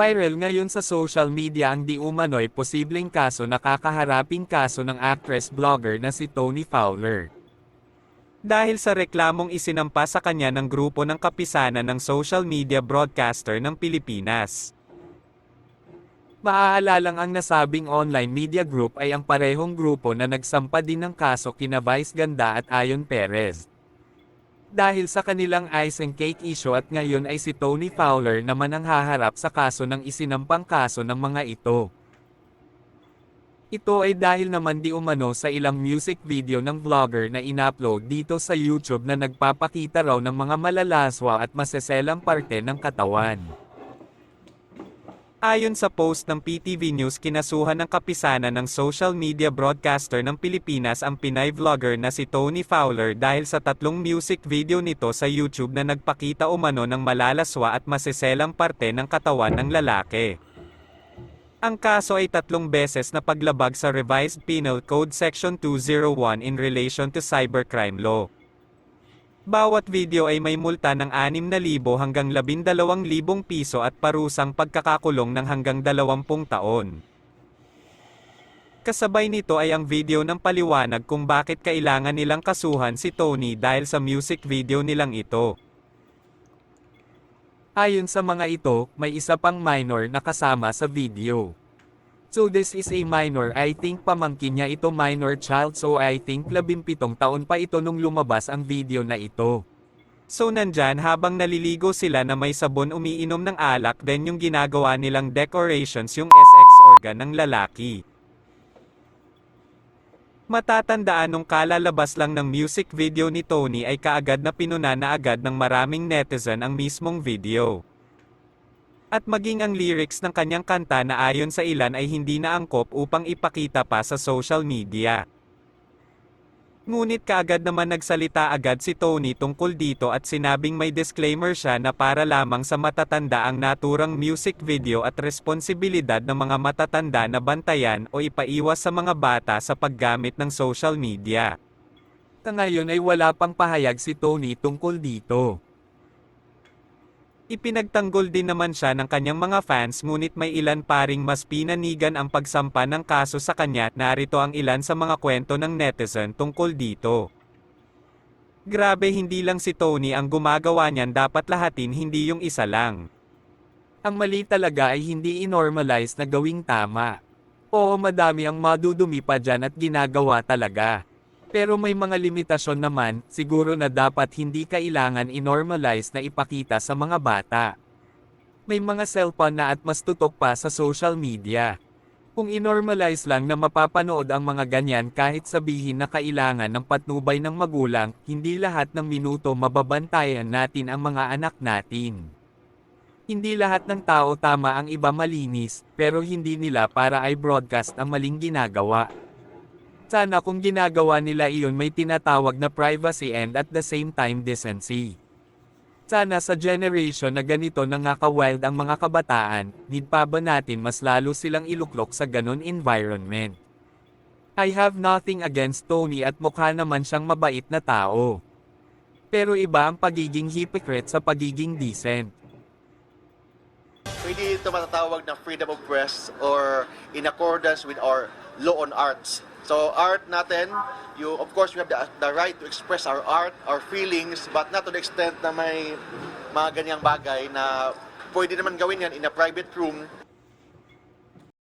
Viral ngayon sa social media ang di umano'y posibleng kaso na kakaharaping kaso ng actress-blogger na si Tony Fowler. Dahil sa reklamong isinampa sa kanya ng grupo ng kapisanan ng social media broadcaster ng Pilipinas. Maaalalang ang nasabing online media group ay ang parehong grupo na nagsampa din ng kaso kina Vice Ganda at Ayon Perez. Dahil sa kanilang ice and cake issue at ngayon ay si Tony Fowler naman ang haharap sa kaso ng isinampang kaso ng mga ito. Ito ay dahil naman di umano sa ilang music video ng vlogger na inupload dito sa YouTube na nagpapakita raw ng mga malalaswa at maseselang parte ng katawan. Ayon sa post ng PTV News, kinasuhan ng kapisanan ng social media broadcaster ng Pilipinas ang Pinay vlogger na si Tony Fowler dahil sa 3 music video nito sa YouTube na nagpakita umano ng malalaswa at maseselang parte ng katawan ng lalaki. Ang kaso ay 3 beses na paglabag sa Revised Penal Code Section 201 in relation to cybercrime law. Bawat video ay may multa ng 6,000 hanggang 12,000 piso at parusang pagkakakulong ng hanggang 20 taon. Kasabay nito ay ang video ng paliwanag kung bakit kailangan nilang kasuhan si Tony dahil sa music video nilang ito. Ayon sa mga ito, may isa pang minor na kasama sa video. So this is a minor, I think pamangkin niya ito, minor child, so I think 17 taon pa ito nung lumabas ang video na ito. So nandyan habang naliligo sila na may sabon umiinom ng alak, then yung ginagawa nilang decorations yung SX organ ng lalaki. Matatandaan nung kalalabas lang ng music video ni Tony ay kaagad na pinuna na agad ng maraming netizen ang mismong video. At maging ang lyrics ng kanyang kanta na ayon sa ilan ay hindi na angkop upang ipakita pa sa social media. Ngunit kaagad naman nagsalita agad si Tony tungkol dito at sinabing may disclaimer siya na para lamang sa matatanda ang naturang music video at responsibilidad ng mga matatanda na bantayan o ipaiwas sa mga bata sa paggamit ng social media. Ngayon ay wala pang pahayag si Tony tungkol dito. Ipinagtanggol din naman siya ng kanyang mga fans, ngunit may ilan pa ring mas pinanigan ang pagsampa ng kaso sa kanya. Narito ang ilan sa mga kwento ng netizen tungkol dito. Grabe, hindi lang si Tony ang gumagawa niyan, dapat lahatin, hindi yung isa lang. Ang mali talaga ay hindi inormalize na gawing tama. Oo, madami ang madudumi pa dyan at ginagawa talaga. Pero may mga limitasyon naman, siguro na dapat hindi kailangan inormalize na ipakita sa mga bata. May mga cellphone na at mas tutok pa sa social media. Kung inormalize lang na mapapanood ang mga ganyan kahit sabihin na kailangan ng patnubay ng magulang, hindi lahat ng minuto mababantayan natin ang mga anak natin. Hindi lahat ng tao tama, ang iba malinis, pero hindi nila para ay broadcast ang maling ginagawa. Sana kung ginagawa nila iyon may tinatawag na privacy and at the same time decency. Sana sa generation na ganito nangaka-wild ang mga kabataan, need pa ba natin mas lalo silang iluklok sa ganon environment? I have nothing against Tony at mukha naman siyang mabait na tao. Pero iba ang pagiging hypocrite sa pagiging decent. Pwede ito matatawag na freedom of press or in accordance with our law on arts. So art natin, of course we have the right to express our art, our feelings, but not to the extent na may mga ganyang bagay na pwede naman gawin yan in a private room.